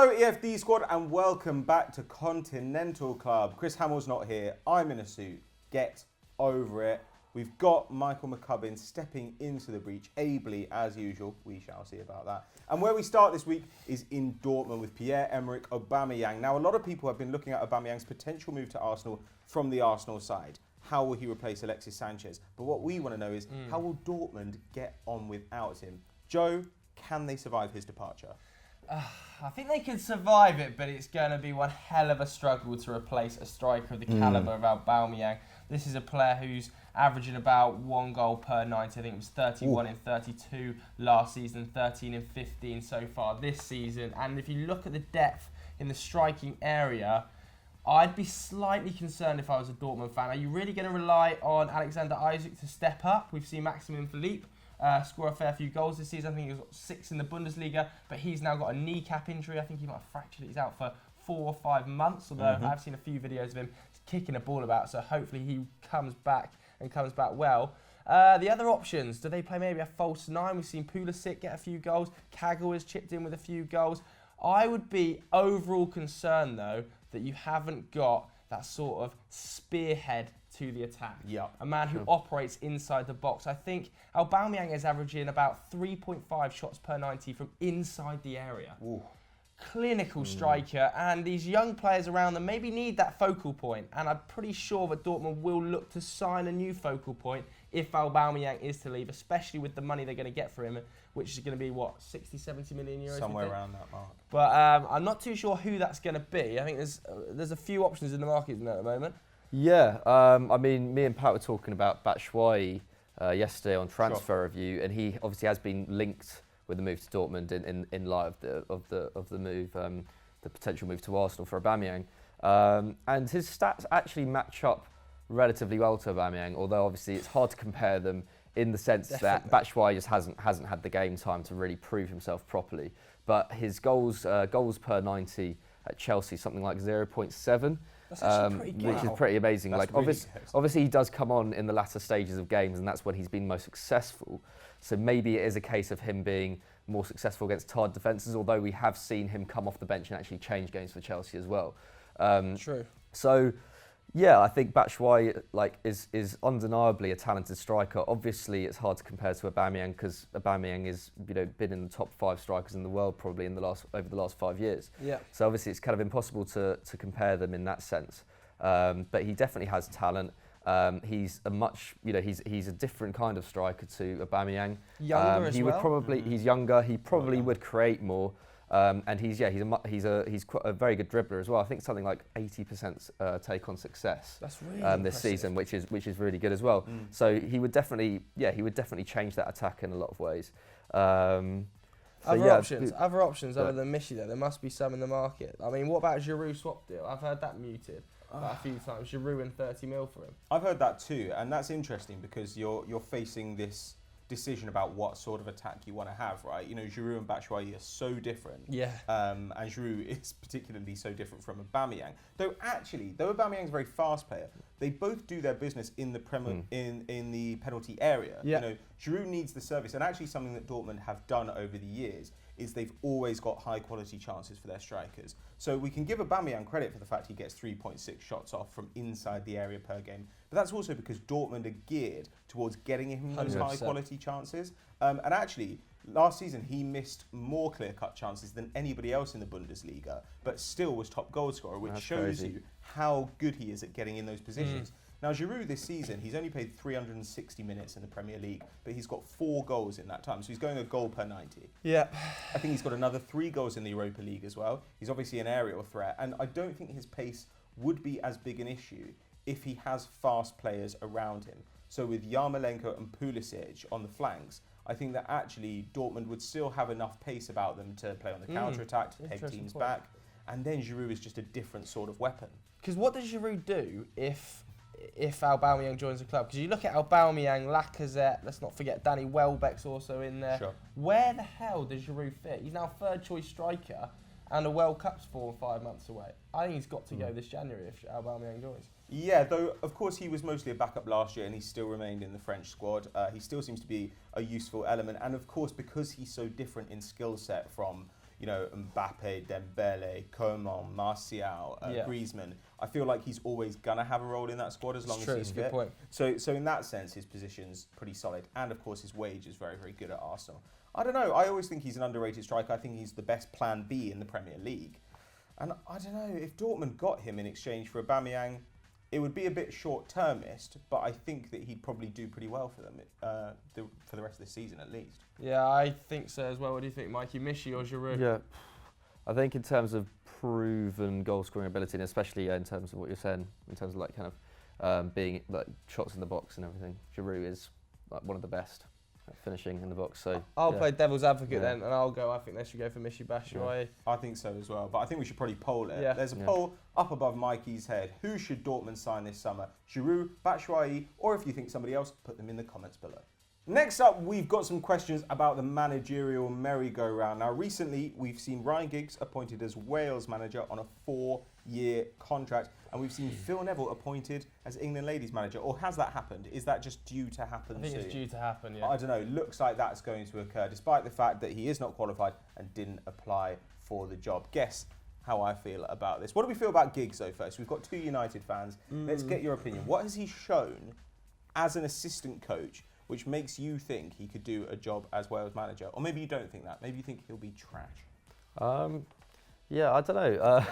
Hello EFD squad and welcome back to Continental Club. Chris Hamill's not here, I'm in a suit, get over it. We've got Michael McCubbin stepping into the breach, ably as usual, we shall see about that. And where we start this week is in Dortmund with Pierre-Emerick Aubameyang. Now a lot of people have been looking at Aubameyang's potential move to Arsenal from the Arsenal side. How will he replace Alexis Sanchez? But what we want to know is how will Dortmund get on without him? Joe, can they survive his departure? I think they can survive it, but it's going to be one hell of a struggle to replace a striker of the calibre of Aubameyang. This is a player who's averaging about 1 goal per 90. I think it was 31 in 32 last season, 13 in 15 so far this season. And if you look at the depth in the striking area, I'd be slightly concerned if I was a Dortmund fan. Are you really going to rely on Alexander Isak to step up? We've seen Maximilian Philippe score a fair few goals this season. I think he got 6 in the Bundesliga, but he's now got a kneecap injury. I think he might have fractured it. He's out for 4 or 5 months, although I've seen a few videos of him kicking a ball about, so hopefully he comes back and comes back well. The other options, do they play maybe a false 9? We've seen Pulisic get a few goals. Kagel has chipped in with a few goals. I would be overall concerned, though, that you haven't got that sort of spearhead to the attack. Yep. A man who operates inside the box. I think Aubameyang is averaging about 3.5 shots per 90 from inside the area. Ooh. Clinical striker, and these young players around them maybe need that focal point, and I'm pretty sure that Dortmund will look to sign a new focal point if Aubameyang is to leave, especially with the money they're going to get for him, which is going to be, what, 60, 70 million euros? Somewhere around that mark. But I'm not too sure who that's going to be. I think there's a few options in the market at the moment. Yeah, I mean, me and Pat were talking about Batshuayi yesterday on Transfer Review, and he obviously has been linked with the move to Dortmund in light of the move, the potential move to Arsenal for Aubameyang, and his stats actually match up relatively well to Aubameyang, although obviously it's hard to compare them in the sense that Batshuayi just hasn't had the game time to really prove himself properly. But his goals per 90 at Chelsea, something like 0.7. That's actually pretty good. Which is pretty amazing. That's like really obviously he does come on in the latter stages of games, and that's when he's been most successful. So maybe it is a case of him being more successful against tired defences, although we have seen him come off the bench and actually change games for Chelsea as well. True. So yeah, I think Batshuayi is undeniably a talented striker. Obviously, it's hard to compare to Aubameyang because Aubameyang is been in the top 5 strikers in the world probably over the last 5 years. Yeah. So obviously, it's kind of impossible to compare them in that sense. But he definitely has talent. He's a much he's a different kind of striker to Aubameyang. Younger as well. He's younger. He probably would create more. And he's quite a very good dribbler as well. I think something like 80% take on success. That's really this season, which is really good as well. So he would definitely change that attack in a lot of ways. Other options other than Mishi though, there must be some in the market. I mean, what about Giroud swap deal? I've heard that muted a few times. Giroud and 30 mil for him. I've heard that too, and that's interesting because you're facing this decision about what sort of attack you want to have, right? Giroud and Batshuayi are so different. Yeah. And Giroud is particularly so different from Aubameyang. Though Aubameyang's a very fast player, they both do their business in the in the penalty area. Yeah. Giroud needs the service, and actually something that Dortmund have done over the years is they've always got high quality chances for their strikers. So we can give Aubameyang credit for the fact he gets 3.6 shots off from inside the area per game. But that's also because Dortmund are geared towards getting him those 100%. High quality chances. And actually, last season he missed more clear-cut chances than anybody else in the Bundesliga, but still was top goal scorer, which shows you how good he is at getting in those positions. Now, Giroud this season, he's only played 360 minutes in the Premier League, but he's got 4 goals in that time, so he's going a goal per 90. Yeah. I think he's got another 3 goals in the Europa League as well. He's obviously an aerial threat, and I don't think his pace would be as big an issue if he has fast players around him. So with Yarmolenko and Pulisic on the flanks, I think that actually Dortmund would still have enough pace about them to play on the counter-attack, to take teams back, and then Giroud is just a different sort of weapon. Because what does Giroud do if Aubameyang joins the club? Because you look at Aubameyang, Lacazette, let's not forget Danny Welbeck's also in there. Sure. Where the hell does Giroud fit? He's now 3rd choice striker and the World Cup's 4 or 5 months away. I think he's got to go this January if Aubameyang joins. Yeah, though of course he was mostly a backup last year and he still remained in the French squad. He still seems to be a useful element, and of course because he's so different in skill set from you know, Mbappe, Dembele, Coman, Martial, Griezmann. I feel like he's always gonna have a role in that squad as long as he's fit. So in that sense, his position's pretty solid, and of course his wage is very, very good at Arsenal. I don't know. I always think he's an underrated striker. I think he's the best Plan B in the Premier League, and I don't know if Dortmund got him in exchange for Aubameyang. It would be a bit short-termist, but I think that he'd probably do pretty well for them for the rest of the season at least. Yeah, I think so as well. What do you think, Mikey? Michi or Giroud? Yeah, I think in terms of proven goal-scoring ability, and especially in terms of what you're saying, in terms of like kind of being like shots in the box and everything, Giroud is like one of the best at finishing in the box. So I'll play devil's advocate then, and I'll go. I think they should go for Michy Batshuayi. I think so as well, but I think we should probably poll it. Yeah. There's a poll up above Mikey's head. Who should Dortmund sign this summer? Giroud, Batshuayi, or if you think somebody else, put them in the comments below. Next up, we've got some questions about the managerial merry-go-round. Now, recently, we've seen Ryan Giggs appointed as Wales manager on a 4-year contract, and we've seen Phil Neville appointed as England ladies manager. Or has that happened? Is that just due to happen soon? I think it's due to happen, yeah. I don't know. Looks like that's going to occur, despite the fact that he is not qualified and didn't apply for the job. Guess how I feel about this. What do we feel about Giggs, though, first? We've got 2 United fans. Let's get your opinion. What has he shown as an assistant coach which makes you think he could do a job as Wales manager? Or maybe you don't think that. Maybe you think he'll be trash. Yeah, I don't know.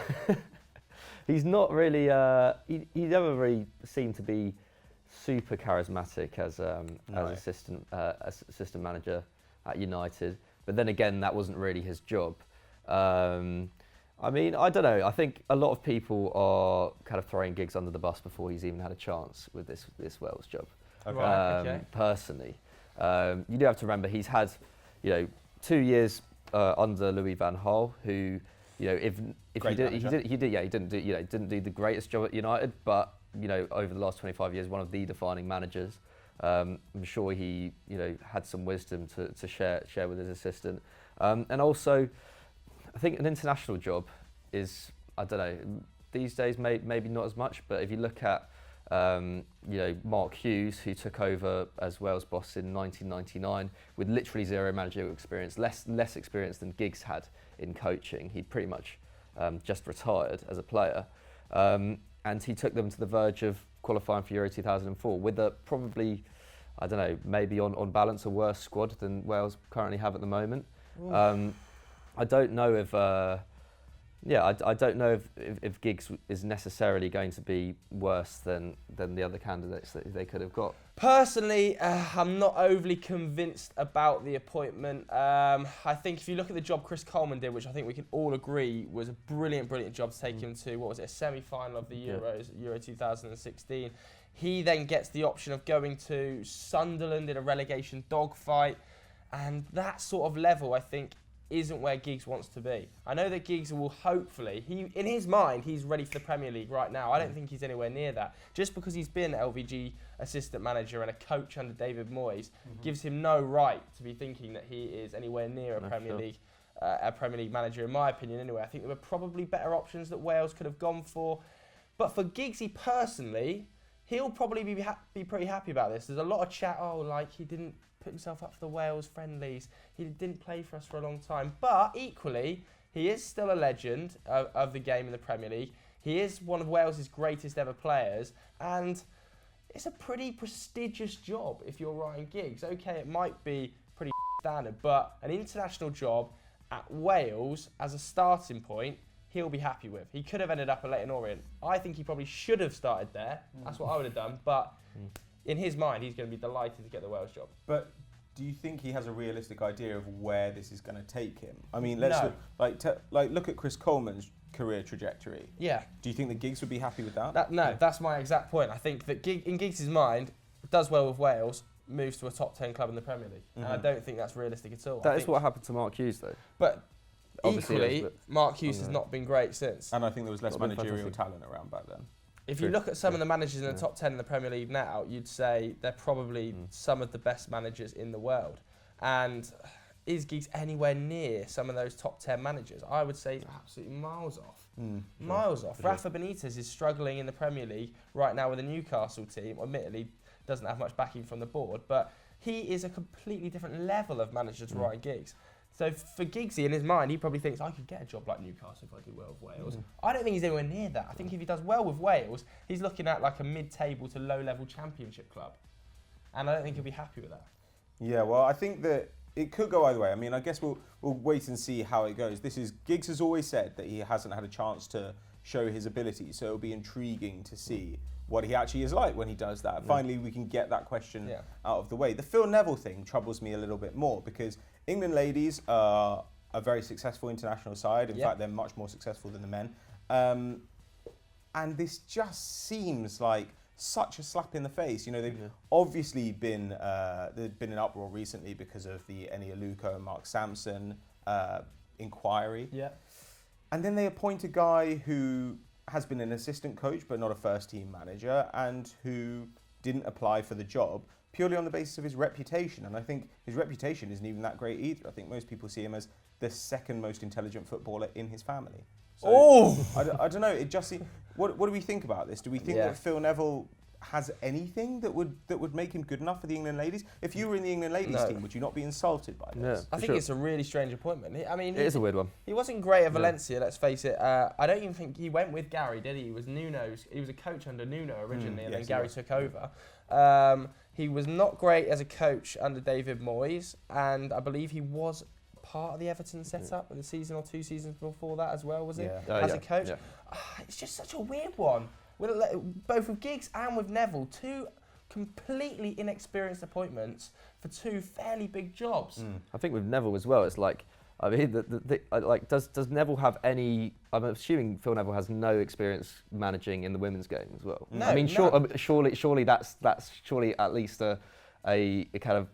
He's not really. He never really seemed to be super charismatic as assistant manager at United. But then again, that wasn't really his job. I mean, I don't know. I think a lot of people are kind of throwing Giggs under the bus before he's even had a chance with this Wales job. Okay. Personally, you do have to remember he's had, 2 years under Louis van Gaal, who, if he didn't do the greatest job at United, but over the last 25 years, one of the defining managers. I'm sure he had some wisdom to share with his assistant, and also I think an international job is, I don't know, these days maybe not as much, but if you look at Mark Hughes, who took over as Wales boss in 1999 with literally zero managerial experience, less experience than Giggs had in coaching. He'd pretty much just retired as a player, and he took them to the verge of qualifying for Euro 2004 with a probably, I don't know, maybe on balance a worse squad than Wales currently have at the moment. I don't know if I don't know if Giggs is necessarily going to be worse than the other candidates that they could have got. Personally, I'm not overly convinced about the appointment. I think if you look at the job Chris Coleman did, which I think we can all agree was a brilliant job to take him to, a semi-final of the Euros, Euro 2016. He then gets the option of going to Sunderland in a relegation dogfight, and that sort of level, I think, isn't where Giggs wants to be. I know that Giggs will hopefully, in his mind, he's ready for the Premier League right now. I don't think he's anywhere near that. Just because he's been LVG assistant manager and a coach under David Moyes gives him no right to be thinking that he is anywhere near a Premier League manager, in my opinion anyway. I think there were probably better options that Wales could have gone for. But for Giggsy personally, he'll probably be pretty happy about this. There's a lot of chat, he didn't put himself up for the Wales friendlies. He didn't play for us for a long time. But equally, he is still a legend of the game in the Premier League. He is one of Wales's greatest ever players. And it's a pretty prestigious job if you're Ryan Giggs. Okay, it might be pretty standard, but an international job at Wales as a starting point, he'll be happy with. He could have ended up at Leyton Orient. I think he probably should have started there. That's what I would have done. But in his mind, he's going to be delighted to get the Wales job. But do you think he has a realistic idea of where this is going to take him? I mean, let's look at Chris Coleman's career trajectory. Yeah. Do you think that Giggs would be happy with that? That's my exact point. I think that in Giggs' mind, does well with Wales, moves to a top 10 club in the Premier League. And I don't think that's realistic at all. That is what happened to Mark Hughes, though. But equally, Mark Hughes has not been great since. And I think there was less managerial talent around back then. If you look at some of the managers in the top 10 in the Premier League now, you'd say they're probably some of the best managers in the world. And is Giggs anywhere near some of those top 10 managers? I would say absolutely miles off. Miles off. Rafa Benitez is struggling in the Premier League right now with the Newcastle team. Admittedly, doesn't have much backing from the board, but he is a completely different level of manager to Ryan Giggs. So for Giggsy, in his mind, he probably thinks, I could get a job like Newcastle if I do well with Wales. I don't think he's anywhere near that. I think if he does well with Wales, he's looking at like a mid-table to low-level championship club. And I don't think he'll be happy with that. Yeah, well, I think that it could go either way. I mean, I guess we'll wait and see how it goes. Giggs has always said that he hasn't had a chance to show his ability, so it'll be intriguing to see what he actually is like when he does that. Finally, we can get that question out of the way. The Phil Neville thing troubles me a little bit more because England ladies are a very successful international side. In fact, they're much more successful than the men. And this just seems like such a slap in the face. You know, they've obviously been there's been an uproar recently because of the Eni Aluko and Mark Sampson inquiry. Yeah. And then they appoint a guy who has been an assistant coach but not a first team manager and who didn't apply for the job purely on the basis of his reputation. And I think his reputation isn't even that great either. I think most people see him as the second most intelligent footballer in his family. So I don't know. It just what do we think about this? Do we think that Phil Neville has anything that would make him good enough for the England ladies? If you were in the England ladies team, would you not be insulted by this? I think it's a really strange appointment. I mean, it is a weird one. He wasn't great at Valencia, let's face it. I don't even think he went with Gary, did he? He was Nuno's. He was a coach under Nuno originally, and then Gary took over. He was not great as a coach under David Moyes, and I believe he was part of the Everton setup in the season or 2 seasons before that as well, was he? As a coach. It's just such a weird one. Both with Giggs and with Neville, 2 completely inexperienced appointments for 2 fairly big jobs. I think with Neville as well, it's like, I mean, does Neville have any? I'm assuming Phil Neville has no experience managing in the women's game as well. No, I mean, surely that's surely at least a kind of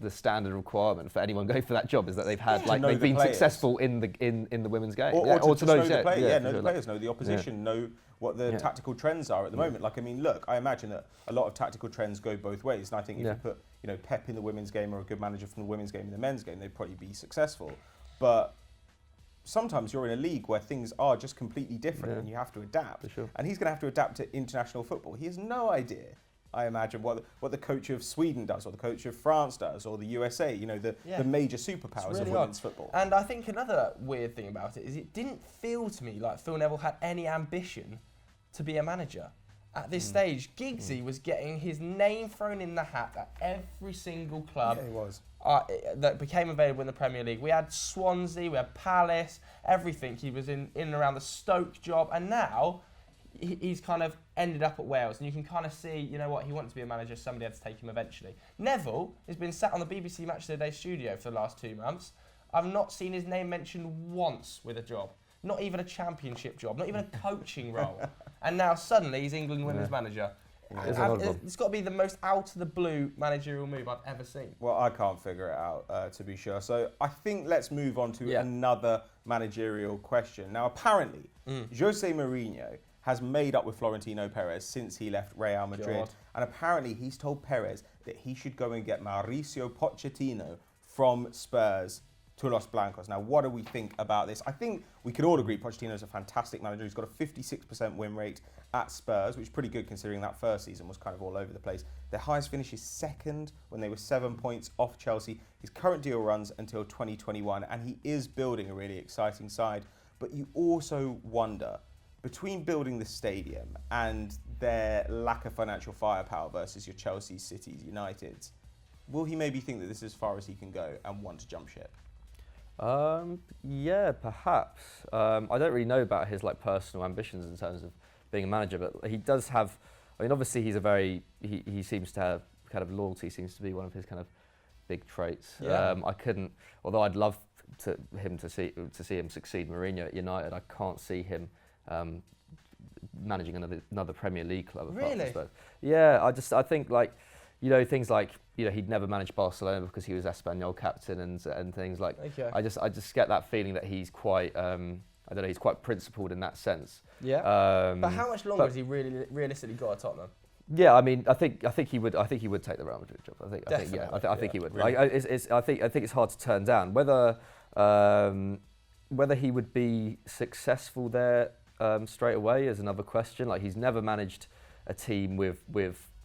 the standard requirement for anyone going for that job is that they've had they've been successful in the women's game, or to know the players, know the players, know the opposition, know what the tactical trends are at the moment. Like, I mean, look, I imagine that a lot of tactical trends go both ways, and I think if you put Pep in the women's game or a good manager from the women's game in the men's game, they'd probably be successful. But sometimes you're in a league where things are just completely different and you have to adapt. And he's going to have to adapt to international football. He has no idea, I imagine, what the coach of Sweden does or the coach of France does or the USA, the major superpowers of women's football. And I think another weird thing about it is it didn't feel to me like Phil Neville had any ambition to be a manager. At this stage, Giggsy was getting his name thrown in the hat at every single club that became available in the Premier League. We had Swansea, we had Palace, everything. He was in and around the Stoke job, and now he's kind of ended up at Wales, and you can kind of see, he wanted to be a manager, somebody had to take him eventually. Neville has been sat on the BBC Match of the Day studio for the last 2 months. I've not seen his name mentioned once with a job. Not even a championship job, not even a coaching role. And now suddenly he's England women's manager. It's got to be the most out of the blue managerial move I've ever seen. Well, I can't figure it out, to be sure. So I think let's move on to another managerial question. Now, apparently, Jose Mourinho has made up with Florentino Perez since he left Real Madrid. And apparently he's told Perez that he should go and get Mauricio Pochettino from Spurs to Los Blancos. Now, what do we think about this? I think we could all agree Pochettino is a fantastic manager. He's got a 56% win rate at Spurs, which is pretty good considering that first season was kind of all over the place. Their highest finish is second when they were 7 points off Chelsea. His current deal runs until 2021, and he is building a really exciting side. But you also wonder, between building the stadium and their lack of financial firepower versus your Chelsea, Cities, Uniteds, will he maybe think that this is as far as he can go and want to jump ship? Yeah, perhaps. I don't really know about his personal ambitions in terms of being a manager, but he does have. I mean, obviously he's he seems to have kind of loyalty seems to be one of his kind of big traits. Yeah. Although I'd love to see him succeed Mourinho at United, I can't see him managing another Premier League club. Really? Yeah, I think things like he'd never manage Barcelona because he was Espanyol captain and things like. Okay. I just get that feeling that he's quite he's quite principled in that sense. Yeah. But how much longer has he really realistically got at Tottenham? Yeah, I mean, I think he would take the Real Madrid job. I think he would. Really? I think it's hard to turn down. Whether he would be successful there straight away is another question. He's never managed a team with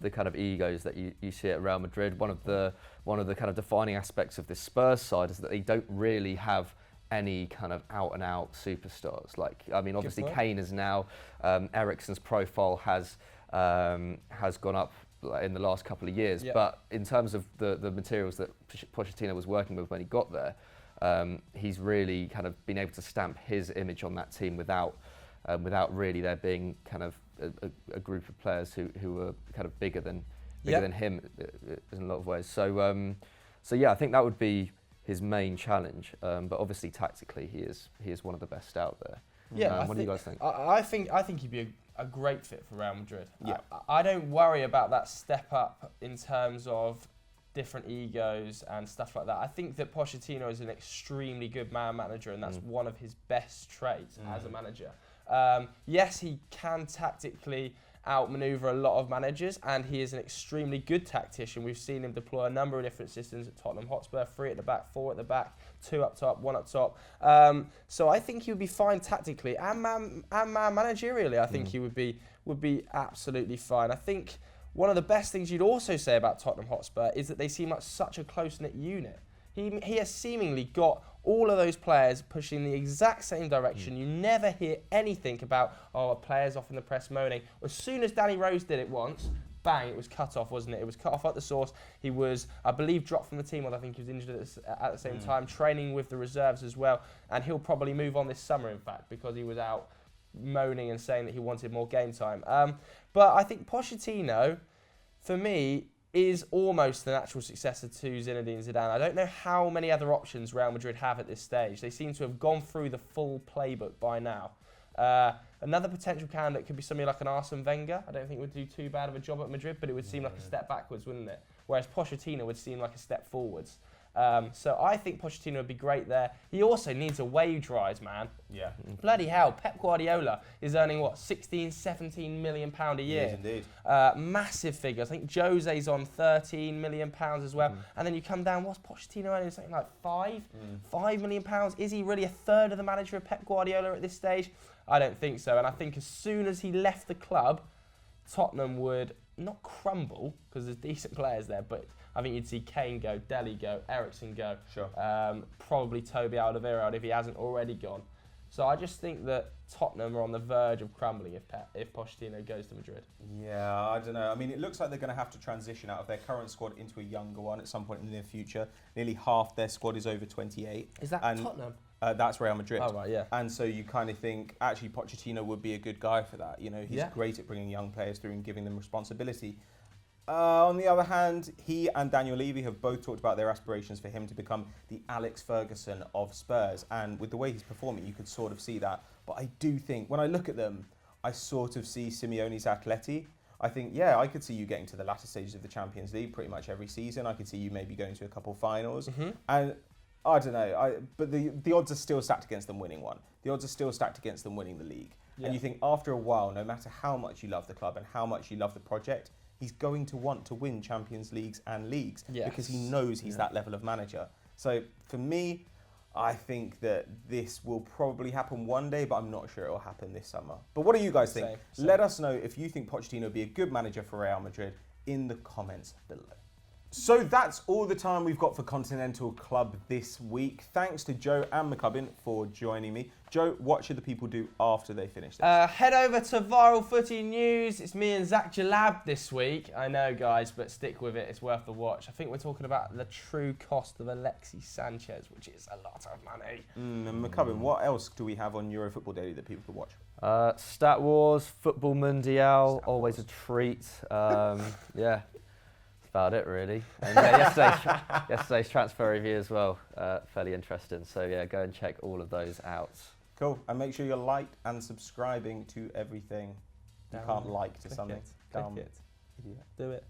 the kind of egos that you see at Real Madrid. One of the kind of defining aspects of this Spurs side is that they don't really have any kind of out-and-out superstars. Like, I mean, obviously Kane is now, Eriksen's profile has gone up in the last couple of years, but in terms of the materials that Pochettino was working with when he got there, he's really kind of been able to stamp his image on that team without really there being kind of a group of players who are kind of bigger than him in a lot of ways. So yeah, I think that would be his main challenge. But obviously tactically, he is one of the best out there. Yeah, what do you guys think? I think he'd be a great fit for Real Madrid. Yeah. I don't worry about that step up in terms of different egos and stuff like that. I think that Pochettino is an extremely good manager, and that's one of his best traits as a manager. Yes, he can tactically outmaneuver a lot of managers, and he is an extremely good tactician. We've seen him deploy a number of different systems at Tottenham Hotspur: 3 at the back, 4 at the back, 2 up top, 1 up top. So I think he would be fine tactically and managerially. I think he would be absolutely fine. I think one of the best things you'd also say about Tottenham Hotspur is that they seem like such a close-knit unit. He has seemingly got all of those players pushing the exact same direction. You never hear anything about, a player's off in the press moaning. As soon as Danny Rose did it once, bang, it was cut off, wasn't it? It was cut off at the source. He was, I believe, dropped from the team, although I think he was injured at the same time, training with the reserves as well. And he'll probably move on this summer, in fact, because he was out moaning and saying that he wanted more game time. But I think Pochettino, for me, is almost the natural successor to Zinedine Zidane. I don't know how many other options Real Madrid have at this stage. They seem to have gone through the full playbook by now. Another potential candidate could be somebody like an Arsene Wenger. I don't think it would do too bad of a job at Madrid, but it would seem like a step backwards, wouldn't it? Whereas Pochettino would seem like a step forwards. So I think Pochettino would be great there. He also needs a wage rise, man. Yeah. Bloody hell, Pep Guardiola is earning, 16, 17 million pound a year. Yes, indeed. Massive figures. I think Jose's on 13 million pounds as well. And then you come down, what's Pochettino earning? Something like 5 million pounds. Is he really a third of the manager of Pep Guardiola at this stage? I don't think so. And I think as soon as he left the club, Tottenham would not crumble, because there's decent players there, but I think you'd see Kane go, Dele go, Eriksen go, probably Toby Alderweireld if he hasn't already gone. So I just think that Tottenham are on the verge of crumbling if Pochettino goes to Madrid. Yeah, I don't know. I mean, it looks like they're going to have to transition out of their current squad into a younger one at some point in the near future. Nearly half their squad is over 28. Is that Tottenham? That's Real Madrid. Oh, right, yeah. And so you kind of think, actually, Pochettino would be a good guy for that. You know, he's great at bringing young players through and giving them responsibility. On the other hand, he and Daniel Levy have both talked about their aspirations for him to become the Alex Ferguson of Spurs. And with the way he's performing, you could sort of see that. But I do think, when I look at them, I sort of see Simeone's Atleti. I think, I could see you getting to the latter stages of the Champions League pretty much every season. I could see you maybe going to a couple finals. And I don't know, but the odds are still stacked against them winning one. The odds are still stacked against them winning the league. Yeah. And you think after a while, no matter how much you love the club and how much you love the project, he's going to want to win Champions Leagues and leagues because he knows he's that level of manager. So for me, I think that this will probably happen one day, but I'm not sure it will happen this summer. But what do you guys think? Same. Let us know if you think Pochettino would be a good manager for Real Madrid in the comments below. So that's all the time we've got for Continental Club this week. Thanks to Joe and McCubbin for joining me. Joe, what should the people do after they finish this? Head over to Viral Footy News. It's me and Zach Jalab this week. I know, guys, but stick with it. It's worth the watch. I think we're talking about the true cost of Alexis Sanchez, which is a lot of money. And McCubbin, what else do we have on Euro Football Daily that people can watch? Stat Wars, Football Mundial, always a treat. About it, really. And yesterday's transfer review as well, fairly interesting. So go and check all of those out. Cool. And make sure you're liked and subscribing to everything. You can't like to something. Click it. Do it.